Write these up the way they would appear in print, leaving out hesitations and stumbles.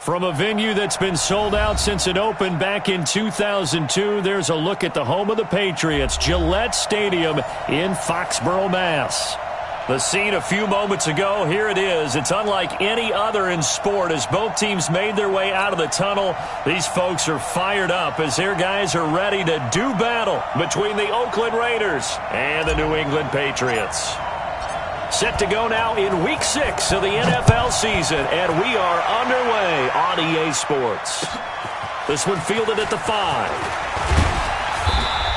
From a venue that's been sold out since it opened back in 2002, there's a look at the home of the Patriots, Gillette Stadium in Foxborough, Mass. The scene a few moments ago, here it is. It's unlike any other in sport as both teams made their way out of the tunnel. These folks are fired up as their guys are ready to do battle between the Oakland Raiders and the New England Patriots. Set to go now in Week 6 of the NFL season, and we are underway on EA Sports. This one fielded at the 5.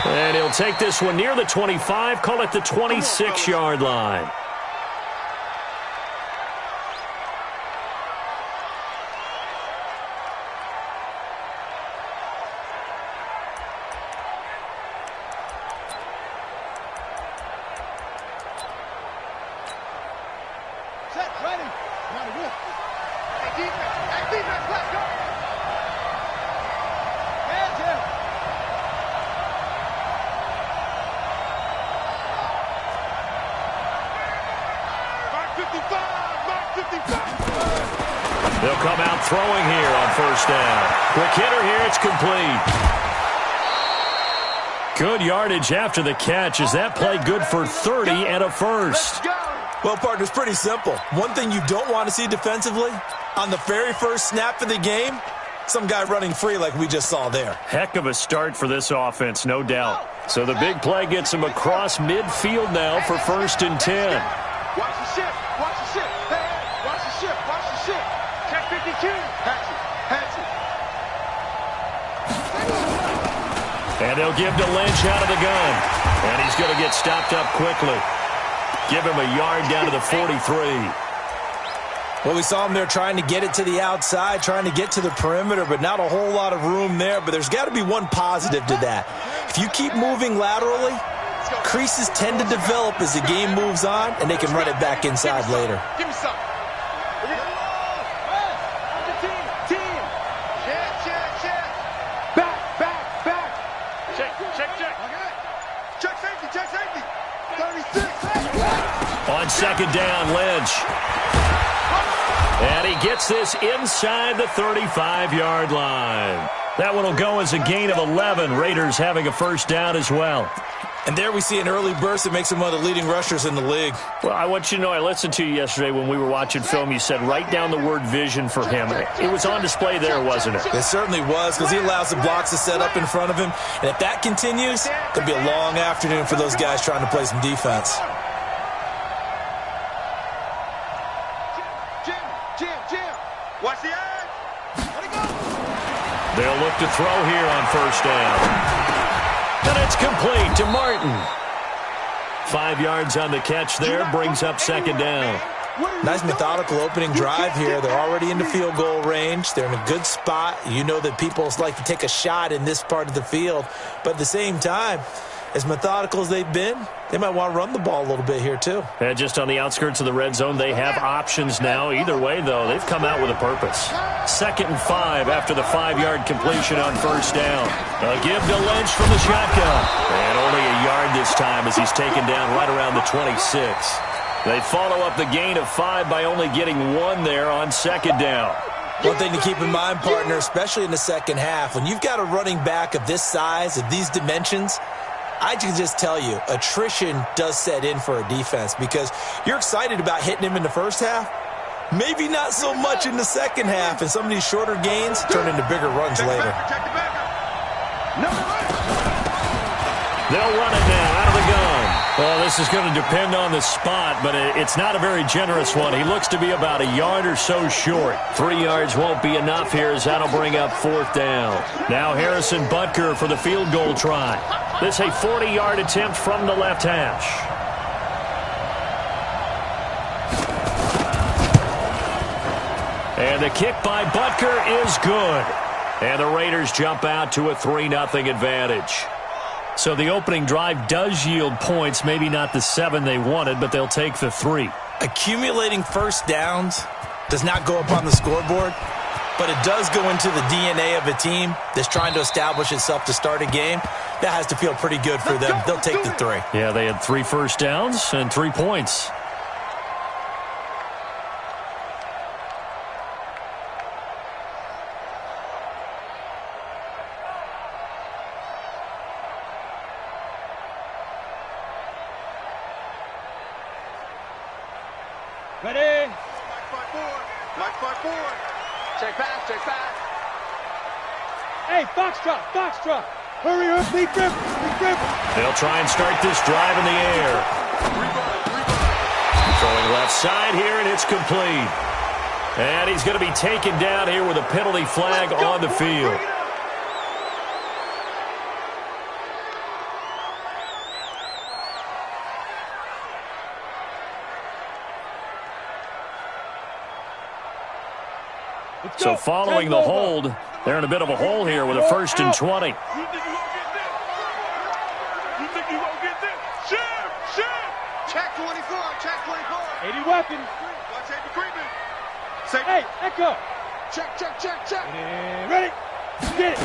And he'll take this one near the 25, call it the 26-yard line. They'll come out throwing here on first down. Quick hitter here, it's complete. Good yardage after the catch. Is that play good for 30 and a first? Well, partner, it's pretty simple. One thing you don't want to see defensively, on the very first snap of the game, some guy running free like we just saw there. Heck of a start for this offense, no doubt. So the big play gets him across midfield now for 1st and 10. Watch the shift. Watch the shift. Hey, watch the shift. Watch the shift. Check 52. Hatch it. And they'll give to Lynch out of the gun. And he's going to get stopped up quickly. Give him a yard down to the 43. Well, we saw him there trying to get it to the outside, trying to get to the perimeter, but not a whole lot of room there. But there's got to be one positive to that. If you keep moving laterally, creases tend to develop as the game moves on, and they can run it back inside later. Give me some. Team. Check. Back. Check. Okay. Check safety. 36. On second down, Lynch. And he gets this inside the 35-yard line. That one will go as a gain of 11. Raiders having a first down as well. And there we see an early burst that makes him one of the leading rushers in the league. Well, I want you to know, I listened to you yesterday when we were watching film. You said write down the word vision for him. It was on display there, wasn't it? It certainly was, because he allows the blocks to set up in front of him. And if that continues, it'll be a long afternoon for those guys trying to play some defense. Jim. Watch the edge. Let it go. They'll look to throw here on first down. And it's complete to Martin. 5 yards on the catch there, brings up second down. Nice methodical opening drive here. They're already into field goal range. They're in a good spot. You know that people like to take a shot in this part of the field. But at the same time, as methodical as they've been, they might want to run the ball a little bit here too. And just on the outskirts of the red zone, they have options now. Either way, though, they've come out with a purpose. 2nd and 5 after the 5-yard completion on first down. A give to Lynch from the shotgun. And only a yard this time as he's taken down right around the 26. They follow up the gain of 5 by only getting 1 there on second down. One thing to keep in mind, partner, especially in the second half, when you've got a running back of this size, of these dimensions, I can just tell you, attrition does set in for a defense because you're excited about hitting him in the first half. Maybe not so much in the second half, and some of these shorter gains turn into bigger runs later. They'll run it now out of the gun. Well, this is going to depend on the spot, but it's not a very generous one. He looks to be about a yard or so short. 3 yards won't be enough here as that'll bring up 4th down. Now Harrison Butker for the field goal try. This a 40-yard attempt from the left hash. And the kick by Butker is good. And the Raiders jump out to a 3-0 advantage. So the opening drive does yield points, maybe not the 7 they wanted, but they'll take the 3. Accumulating first downs does not go up on the scoreboard, but it does go into the DNA of a team that's trying to establish itself to start a game. That has to feel pretty good for them. They'll take the 3. Yeah, they had 3 first downs and 3 points. Ready? Mike 5-4. Mike 5-4. Check back, check back. Hey, foxtrot, foxtrot. Hurry up, deep grip, deep grip. They'll try and start this drive in the air. Throwing left side here, and it's complete. And he's going to be taken down here with a penalty flag on the field. So following the hold, they're in a bit of a hole here with a 1st and 20. You think you won't get this? You think you won't get this? Shift, shift. Check 24, check 24. 80 weapon. Watch Aiden creeping. Say, Hey, echo. check, check, check, check. Ready? Get it.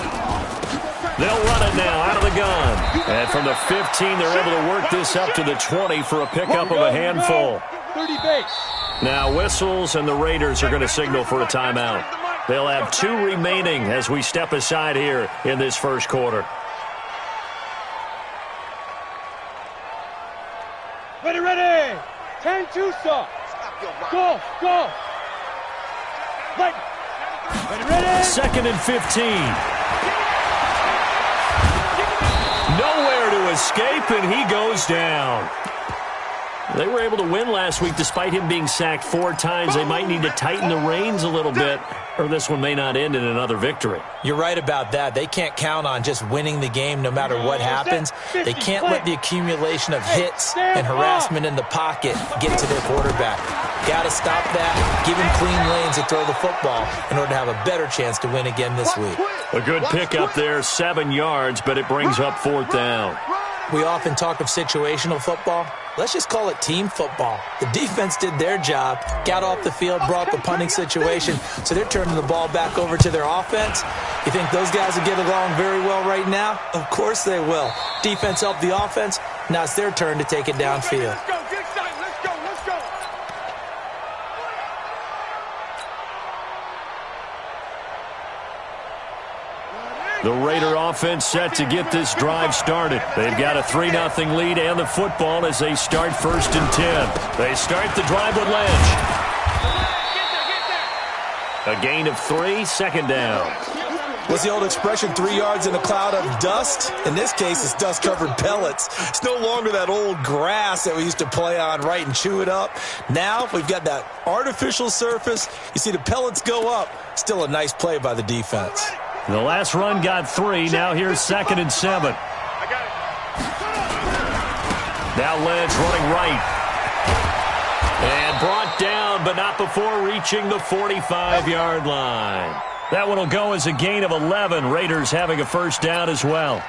They'll run it now out of the gun. And from the 15, they're able to work this up to the 20 for a pickup of a handful. 30 base. Now whistles, and the Raiders are going to signal for a timeout. They'll have 2 remaining as we step aside here in this first quarter. Ready, ready. 10-2 saw. Go, go. Right. Ready, ready. 2nd and 15. Nowhere to escape, and he goes down. They were able to win last week despite him being sacked 4 times. They might need to tighten the reins a little bit, or this one may not end in another victory. You're right about that. They can't count on just winning the game no matter what happens. They can't let the accumulation of hits and harassment in the pocket get to their quarterback. Got to stop that, give him clean lanes to throw the football in order to have a better chance to win again this week. A good pickup there, 7 yards, but it brings up 4th down. We often talk of situational football. Let's just call it team football. The defense did their job, got off the field, brought the punting situation, so they're turning the ball back over to their offense. You think those guys will get along very well right now? Of course they will. Defense helped the offense. Now it's their turn to take it downfield. Let's go, get excited. Let's go, let's go. The Raider offense set to get this drive started. They've got a 3-0 lead and the football as they start 1st and 10. They start the drive with Lynch. A gain of 3, 2nd down. What's the old expression, 3 yards in a cloud of dust? In this case, it's dust-covered pellets. It's no longer that old grass that we used to play on, right, and chew it up. Now we've got that artificial surface. You see the pellets go up. Still a nice play by the defense. The last run got 3. Now here's 2nd and 7. I got it. Now Lynch running right. And brought down, but not before reaching the 45-yard line. That one will go as a gain of 11. Raiders having a 1st down as well.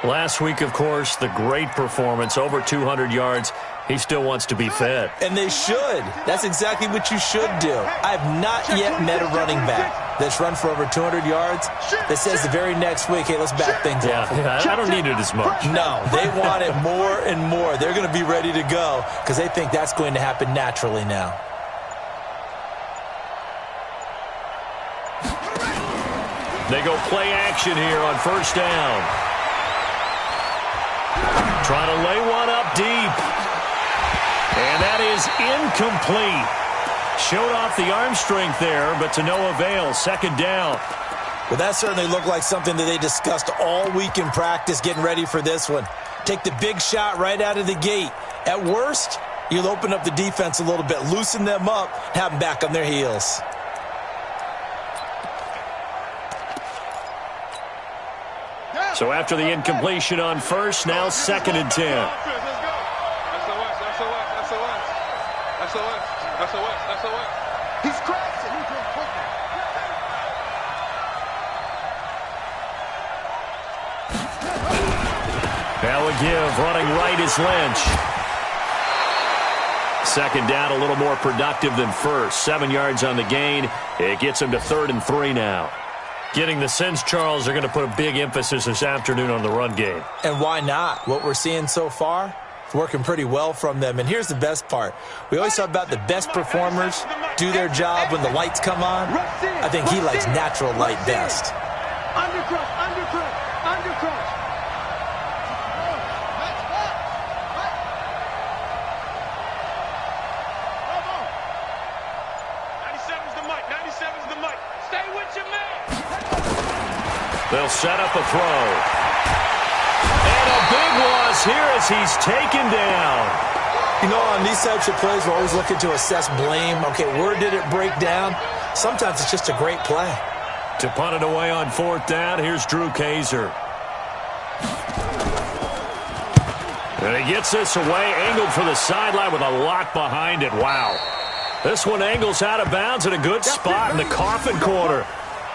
Last week, of course, the great performance, over 200 yards. He still wants to be fed. And they should. That's exactly what you should do. I have not yet met a running back that's run for over 200 yards that says the very next week, hey, let's back things off. Yeah, I don't need it as much. No, they want it more and more. They're going to be ready to go because they think that's going to happen naturally now. They go play action here on 1st down. Trying to lay one up deep. And that is incomplete. Showed off the arm strength there, but to no avail. 2nd down. Well, that certainly looked like something that they discussed all week in practice getting ready for this one. Take the big shot right out of the gate. At worst, you'll open up the defense a little bit, loosen them up, have them back on their heels. So after the incompletion on 1st, now 2nd and 10. Let's go. SOS. He's crashing. Now a give, running right is Lynch. 2nd down, a little more productive than 1st. 7 yards on the gain. It gets him to 3rd and 3 now. Getting the sense, Charles, they're going to put a big emphasis this afternoon on the run game. And why not? What we're seeing so far, it's working pretty well from them. And here's the best part. We always talk about the best performers do their job when the lights come on. I think he likes natural light best. Undercrush. They'll set up a throw. And a big loss here as he's taken down. You know, on these types of plays, we're always looking to assess blame. Okay, where did it break down? Sometimes it's just a great play. To punt it away on 4th down, here's Drew Kaiser. And he gets this away, angled for the sideline with a lot behind it. Wow. This one angles out of bounds in a good spot in the coffin corner.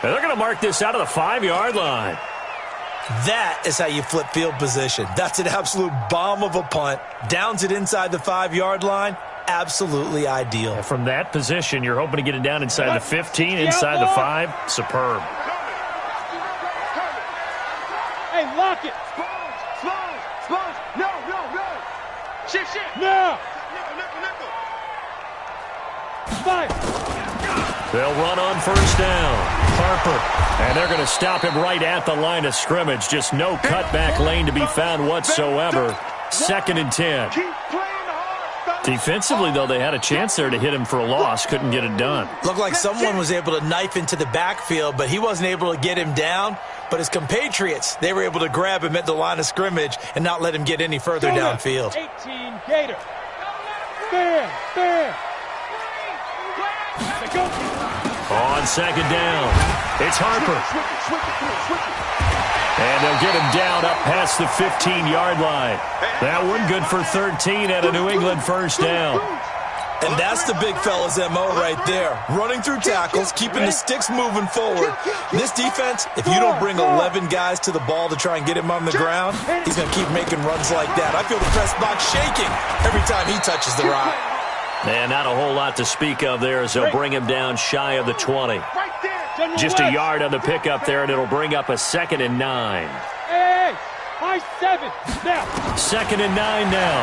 And they're going to mark this out of the 5-yard line. That is how you flip field position. That's an absolute bomb of a punt. Downs it inside the 5-yard line. Absolutely ideal. And from that position, you're hoping to get it down inside the 15, inside the 5. Superb. Hey, lock it. Sponge. No. Shift. No. Nickel. 5. They'll run on 1st down. Harper. And they're going to stop him right at the line of scrimmage. Just no cutback lane to be found whatsoever. 2nd and 10. Keep playing hard. Defensively, though, they had a chance there to hit him for a loss. Couldn't get it done. Looked like someone was able to knife into the backfield, but he wasn't able to get him down. But his compatriots, they were able to grab him at the line of scrimmage and not let him get any further downfield. 18 Gator. Bam. Go. On 2nd down, it's Harper. And they'll get him down up past the 15-yard line. That one good for 13 at a New England 1st down. And that's the big fella's MO right there. Running through tackles, keeping the sticks moving forward. This defense, if you don't bring 11 guys to the ball to try and get him on the ground, he's going to keep making runs like that. I feel the press box shaking every time he touches the rock. And not a whole lot to speak of there as they'll bring him down shy of the 20. Just a yard on the pickup there, and it'll bring up a 2nd and 9. Hey, high 7. Now. 2nd and 9 now.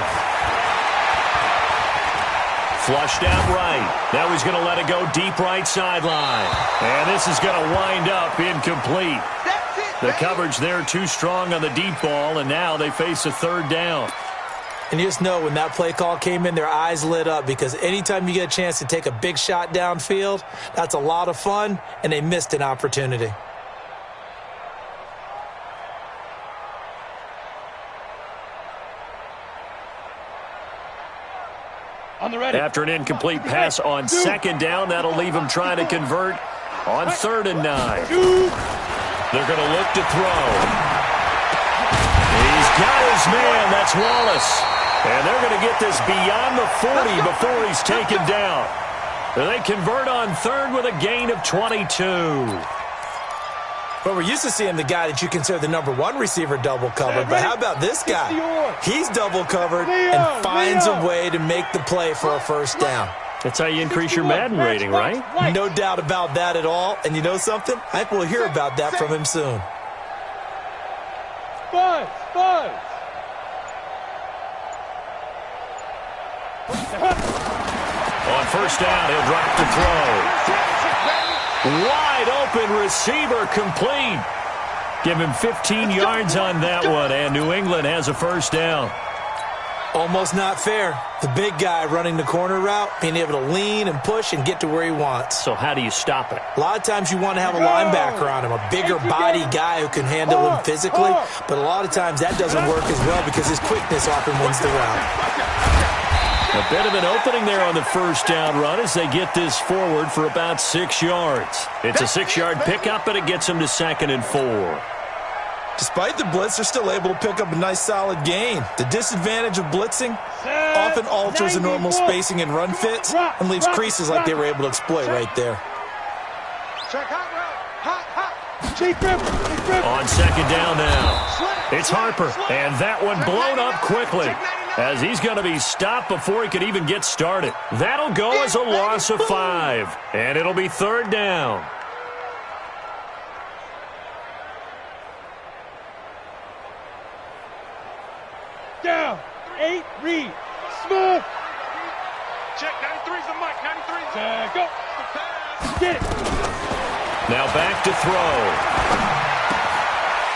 Flushed out right. Now he's going to let it go deep right sideline. And this is going to wind up incomplete. The coverage there too strong on the deep ball, and now they face a 3rd down. And you just know when that play call came in, their eyes lit up because anytime you get a chance to take a big shot downfield, that's a lot of fun, and they missed an opportunity. On the ready. After an incomplete pass on 2nd down, that'll leave him trying to convert on 3rd and 9. They're going to look to throw. He's got his man. That's Wallace. And they're going to get this beyond the 40 before he's taken down. They convert on 3rd with a gain of 22. But we're used to seeing the guy that you consider the number 1 receiver double covered. But how about this guy? He's double covered and finds a way to make the play for a 1st down. That's how you increase your Madden rating, right? No doubt about that at all. And you know something? I think we'll hear about that from him soon. Buzz. On 1st down, he'll drop to throw. Wide open receiver complete. Give him 15 yards on that one, and New England has a 1st down. Almost not fair. The big guy running the corner route, being able to lean and push and get to where he wants. So how do you stop it? A lot of times you want to have a linebacker on him, a bigger body guy who can handle him physically, but a lot of times that doesn't work as well because his quickness often wins the route. A bit of an opening there on the 1st down run as they get this forward for about 6 yards. It's a 6-yard pickup, and it gets them to 2nd and 4. Despite the blitz, they're still able to pick up a nice solid gain. The disadvantage of blitzing often alters the normal spacing and run fits and leaves creases like they were able to exploit right there. On 2nd down now, it's Harper, and that one blown up quickly as he's going to be stopped before he could even get started. That'll go as a loss of 5, and it'll be 3rd down. Down. 8, read. Smooth. Check, 93's the mic, 93's the go. Get it. Now back to throw.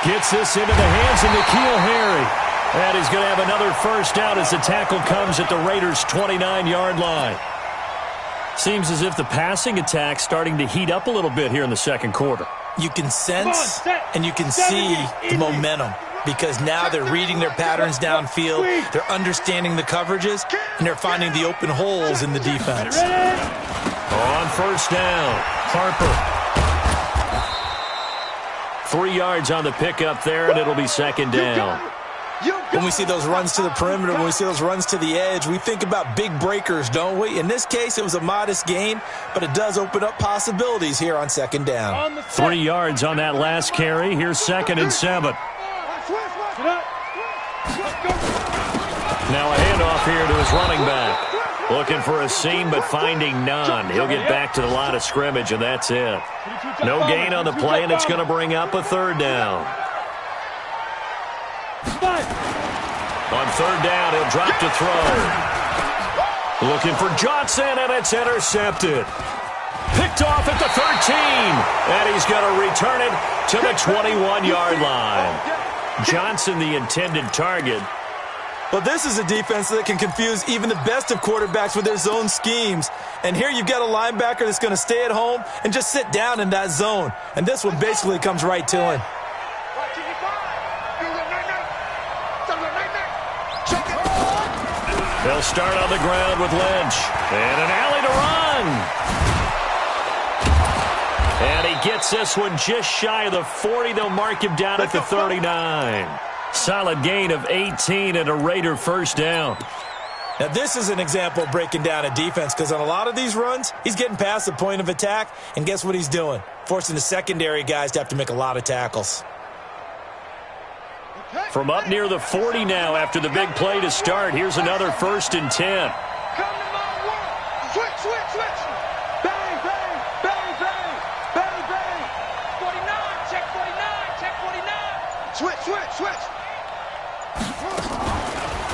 Gets this into the hands of N'Keal Harry. And he's going to have another 1st down as the tackle comes at the Raiders' 29-yard line. Seems as if the passing attack's starting to heat up a little bit here in the 2nd quarter. You can sense and you can see the momentum because now they're reading their patterns downfield, they're understanding the coverages, and they're finding the open holes in the defense. On first down, Harper. 3 yards on the pickup there, and it'll be second down. When we see those runs to the perimeter, when we see those runs to the edge, we think about big breakers, don't we? In this case, it was a modest gain, but it does open up possibilities here on second down. 3 yards on that last carry. Here's 2nd and 7. Now a handoff here to his running back. Looking for a seam, but finding none. He'll get back to the line of scrimmage, and that's it. No gain on the play, and it's going to bring up a 3rd down. On 3rd down, he'll drop to throw. Looking for Johnson, and it's intercepted. Picked off at the 13, and he's going to return it to the 21-yard line. Johnson, the intended target. But this is a defense that can confuse even the best of quarterbacks with their zone schemes. And here you've got a linebacker that's going to stay at home and just sit down in that zone. And this one basically comes right to him. They'll start on the ground with Lynch. And an alley to run. And he gets this one just shy of the 40. They'll mark him down at the 39. Solid gain of 18 and a Raider first down. Now, this is an example of breaking down a defense because on a lot of these runs, he's getting past the point of attack, and guess what he's doing? Forcing the secondary guys to have to make a lot of tackles. From up near the 40 now after the big play to start, here's another 1st and 10. Come to my world. Switch, switch, switch. Bang, bang, bang, bang, bang, bang. 49, check 49, check 49. Switch, switch, switch.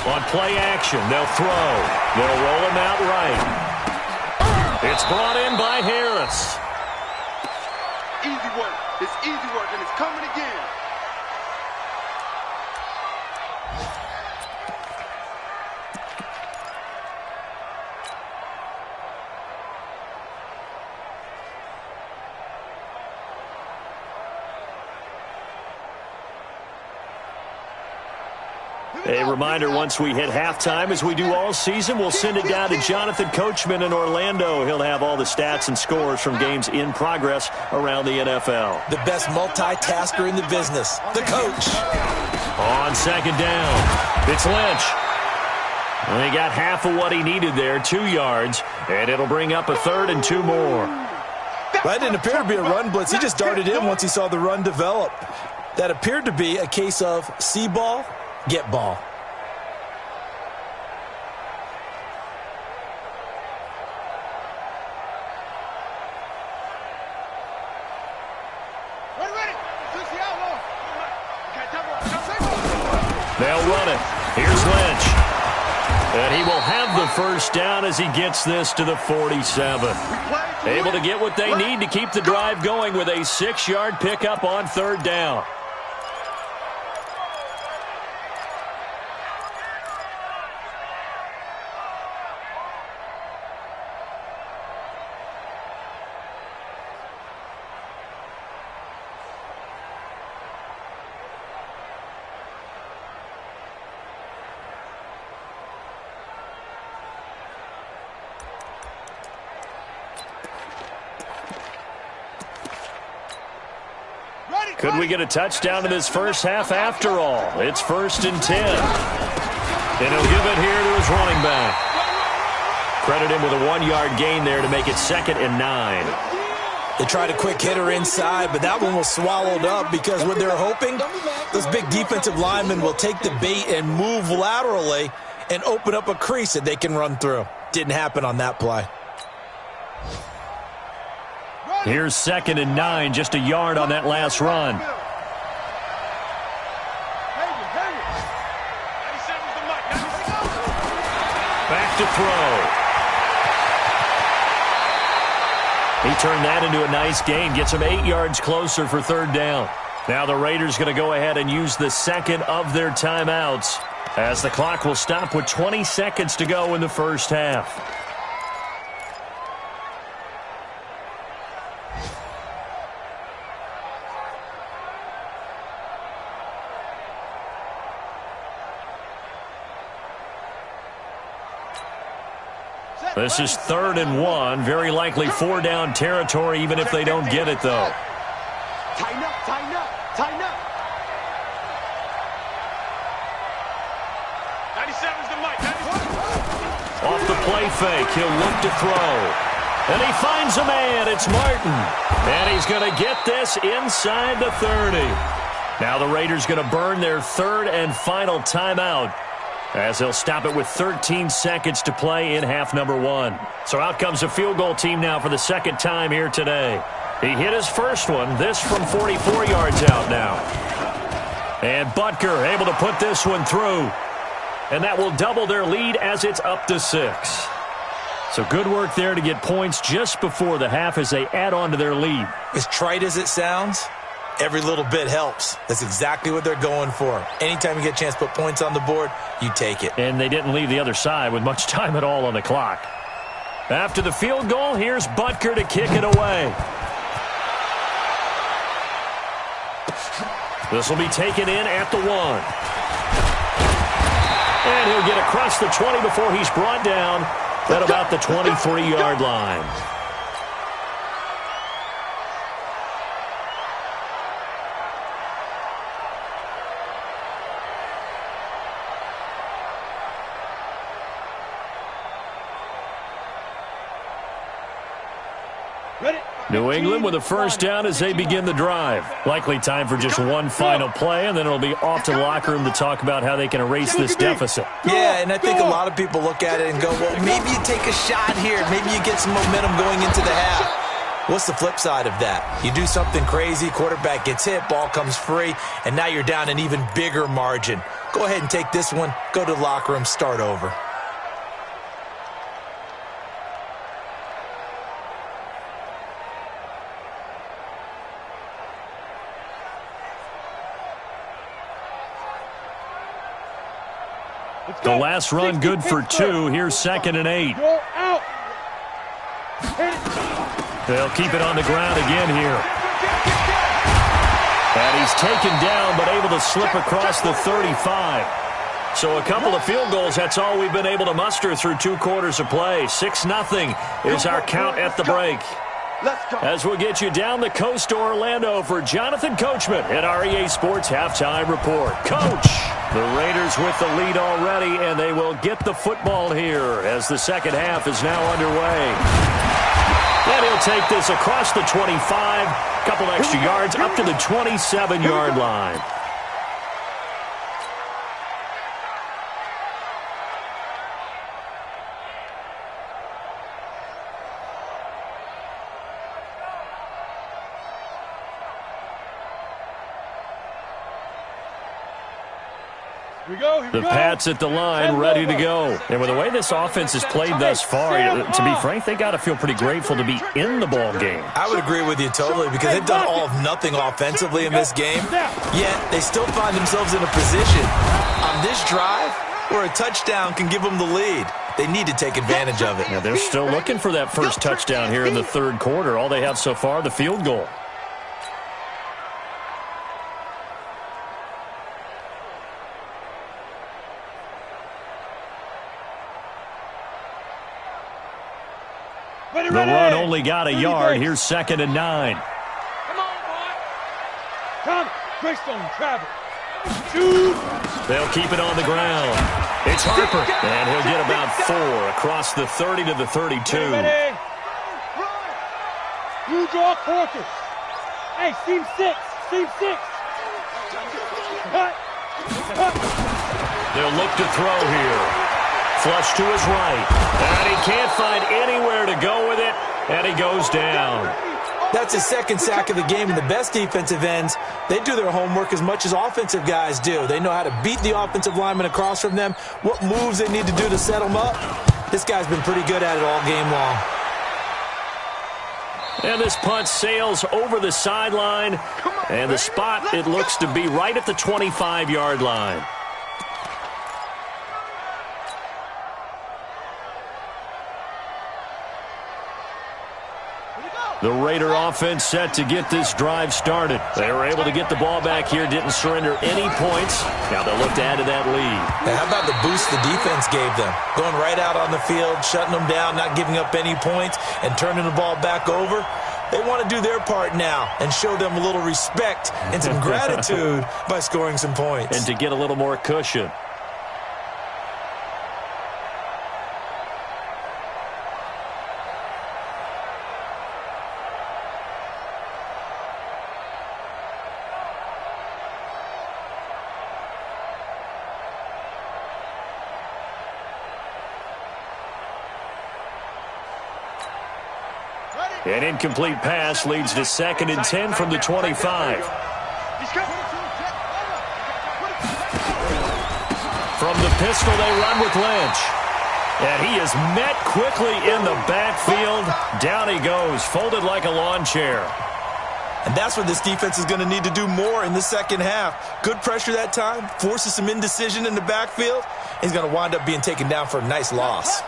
On play action, they'll throw. They'll roll him out right. It's brought in by Harris. Easy work. It's easy work, and it's coming again. A reminder, once we hit halftime, as we do all season, we'll send it down to Jonathan Coachman in Orlando. He'll have all the stats and scores from games in progress around the NFL. The best multitasker in the business, the coach. On second down, it's Lynch. And he got half of what he needed there, 2 yards, and it'll bring up a 3rd and 2 more. That didn't appear to be a run blitz. He just darted in once he saw the run develop. That appeared to be a case of see ball, get ball. They'll run it. Here's Lynch. And he will have the first down as he gets this to the 47. Able to get what they need to keep the drive going with a 6-yard pickup on 3rd down. Could we get a touchdown in this first half after all? It's 1st and 10. And he'll give it here to his running back. Credit him with a 1-yard gain there to make it 2nd and 9. They tried a quick hitter inside, but that one was swallowed up because what they're hoping, those big defensive linemen will take the bait and move laterally and open up a crease that they can run through. Didn't happen on that play. Here's 2nd and 9, just a yard on that last run. Back to throw. He turned that into a nice gain, gets him 8 yards closer for 3rd down. Now the Raiders going to go ahead and use the second of their timeouts as the clock will stop with 20 seconds to go in the first half. This is 3rd and 1. Very likely 4-down territory, even if they don't get it, though. Tighten up, tighten up, tighten up. 97's the mic. Off the play fake, he'll look to throw. And he finds a man. It's Martin. And he's going to get this inside the 30. Now the Raiders going to burn their 3rd and final timeout, as they'll stop it with 13 seconds to play in half number 1. So out comes a field goal team now for the 2nd time here today. He hit his first one, this from 44 yards out now. And Butker able to put this one through. And that will double their lead as it's up to 6. So good work there to get points just before the half as they add on to their lead. As trite as it sounds, every little bit helps. That's exactly what they're going for. Anytime you get a chance to put points on the board, you take it. And they didn't leave the other side with much time at all on the clock. After the field goal, here's Butker to kick it away. This will be taken in at the 1. And he'll get across the 20 before he's brought down at about the 23-yard line. New England with a first down as they begin the drive. Likely time for just one final play, and then it'll be off to the locker room to talk about how they can erase this deficit. Yeah, and I think a lot of people look at it and go, well, maybe you take a shot here. Maybe you get some momentum going into the half. What's the flip side of that? You do something crazy, quarterback gets hit, ball comes free, and now you're down an even bigger margin. Go ahead and take this one, go to the locker room, start over. The last run good for 2. Here's 2nd and 8. They'll keep it on the ground again here. And he's taken down but able to slip across the 35. So a couple of field goals, that's all we've been able to muster through 2 quarters of play. 6-0 is our count at the break. As we'll get you down the coast to Orlando for Jonathan Coachman at our EA Sports Halftime Report. Coach, the Raiders with the lead already, and they will get the football here as the second half is now underway. And he'll take this across the 25, couple extra yards up to the 27-yard line. The Pats at the line, ready to go. And with the way this offense has played thus far, to be frank, they got to feel pretty grateful to be in the ball game. I would agree with you totally because they've done all of nothing offensively in this game, yet they still find themselves in a position on this drive where a touchdown can give them the lead. They need to take advantage of it. Yeah, they're still looking for that first touchdown here in the third quarter. All they have so far, the field goal. The run only got a yard. Here's 2nd and 9. Come on, boy. Come. Greystone, travel. Shoot. They'll keep it on the ground. It's Harper. And he'll get about 4 across the 30 to the 32. You draw quarters. Hey, seam 6. Seam 6. Cut. They'll look to throw here. Flush to his right. And he can't find anywhere to go with it. And he goes down. That's his second sack of the game, and the best defensive ends, they do their homework as much as offensive guys do. They know how to beat the offensive lineman across from them, what moves they need to do to set them up. This guy's been pretty good at it all game long. And this punt sails over the sideline. And the spot, it looks to be right at the 25-yard line. The Raider offense set to get this drive started. They were able to get the ball back here, didn't surrender any points. Now they'll look to add to that lead. Now, how about the boost the defense gave them? Going right out on the field, shutting them down, not giving up any points, and turning the ball back over. They want to do their part now and show them a little respect and some gratitude by scoring some points. And to get a little more cushion. An incomplete pass leads to 2nd and 10 from the 25. From the pistol, they run with Lynch. And he is met quickly in the backfield. Down he goes, folded like a lawn chair. And that's what this defense is going to need to do more in the second half. Good pressure that time, forces some indecision in the backfield. He's going to wind up being taken down for a nice loss.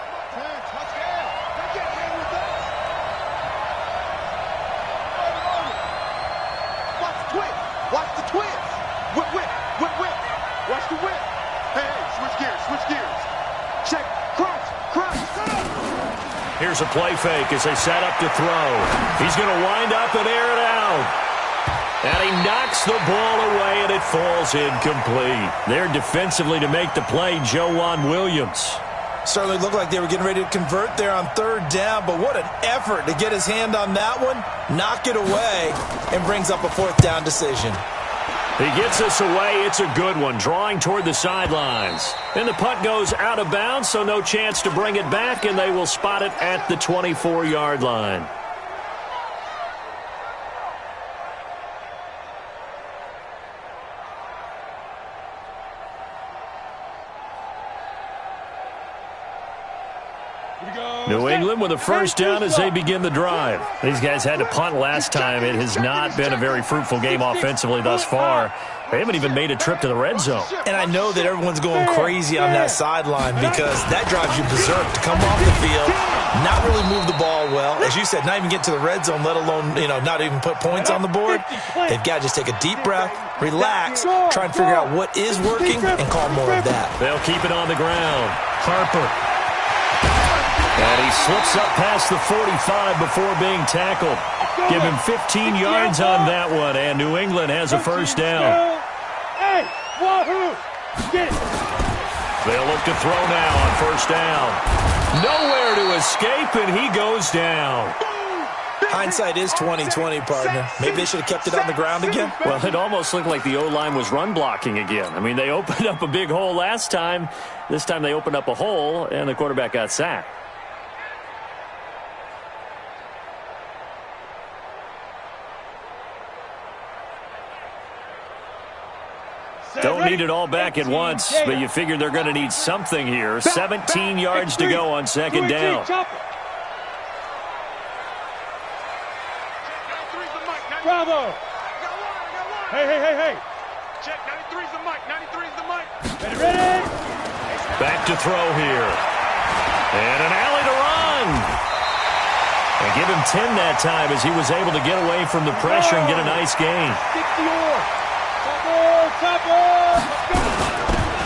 Here's a play fake as they set up to throw. He's going to wind up and air it out. And he knocks the ball away, and it falls incomplete. There defensively to make the play, Joejuan Williams. Certainly looked like they were getting ready to convert there on 3rd down, but what an effort to get his hand on that one, knock it away, and brings up a 4th down decision. He gets this away. It's a good one, drawing toward the sidelines. And the punt goes out of bounds, so no chance to bring it back, and they will spot it at the 24-yard line. New England with a 1st down as they begin the drive. These guys had to punt last time. It has not been a very fruitful game offensively thus far. They haven't even made a trip to the red zone. And I know that everyone's going crazy on that sideline because that drives you berserk to come off the field, not really move the ball well. As you said, not even get to the red zone, let alone, not even put points on the board. They've got to just take a deep breath, relax, try and figure out what is working, and call more of that. They'll keep it on the ground. Harper. And he slips up past the 45 before being tackled. Give him 15 yards on that one, and New England has a 1st down. Hey, wahoo! Get it! They'll look to throw now on 1st down. Nowhere to escape, and he goes down. Hindsight is 20/20, partner. Maybe they should have kept it on the ground again. Well, it almost looked like the O-line was run blocking again. I mean, they opened up a big hole last time. This time they opened up a hole, and the quarterback got sacked. Don't need it all back at once, but you figure they're going to need something here. 17 yards to go on 2nd down. Bravo! Hey. Check, 93's the mic, 93's the mic. Ready? Back to throw here. And an alley to run. And give him 10 that time as he was able to get away from the pressure and get a nice gain.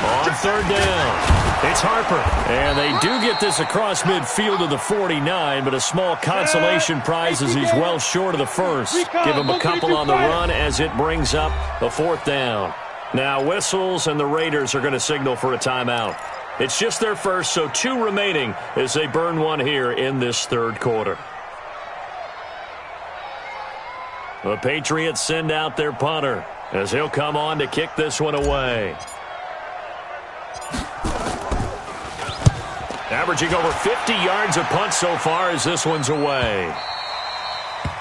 On 3rd down, it's Harper. And they do get this across midfield to the 49, but a small consolation prize as he's well short of the 1st. Give him a couple on the run as it brings up a 4th down. Now whistles, and the Raiders are going to signal for a timeout. It's just their 1st, so 2 remaining as they burn one here in this 3rd quarter. The Patriots send out their punter as he'll come on to kick this one away. Averaging over 50 yards a punt so far as this one's away.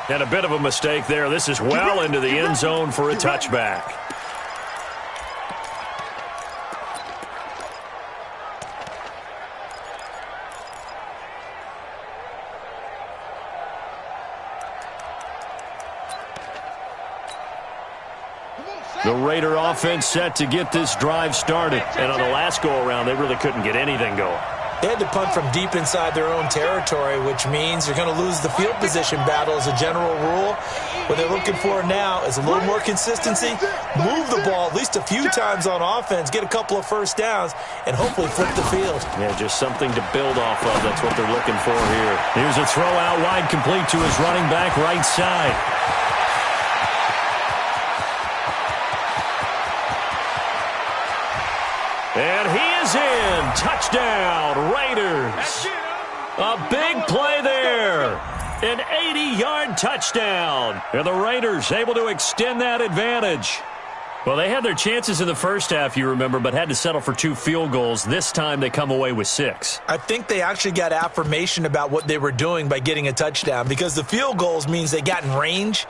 And a bit of a mistake there. This is well into the end zone for a touchback. The Raider offense set to get this drive started. And on the last go-around, they really couldn't get anything going. They had to punt from deep inside their own territory, which means you're going to lose the field position battle as a general rule. What they're looking for now is a little more consistency, move the ball at least a few times on offense, get a couple of first downs, and hopefully flip the field. Yeah, just something to build off of. That's what they're looking for here. Here's a throw out wide, complete to his running back right side. And he is in. Touchdown, Raiders. A big play there. An 80-yard touchdown. And the Raiders able to extend that advantage. Well, they had their chances in the first half, you remember, but had to settle for 2 field goals. This time they come away with 6. I think they actually got affirmation about what they were doing by getting a touchdown, because the field goals means they got in range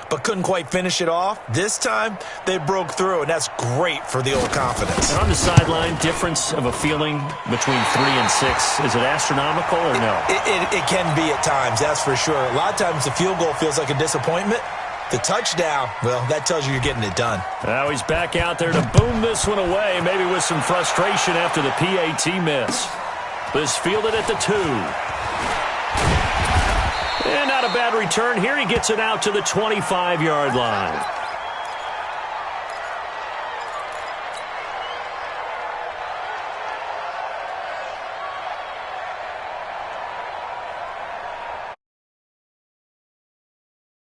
but couldn't quite finish it off. This time, they broke through, and that's great for the old confidence. And on the sideline, difference of a feeling between 3 and 6. Is it astronomical or no? It can be at times, that's for sure. A lot of times the field goal feels like a disappointment. The touchdown, well, that tells you you're getting it done. Now he's back out there to boom this one away, maybe with some frustration after the PAT miss. This fielded at the 2. And not a bad return here. He gets it out to the 25-yard line.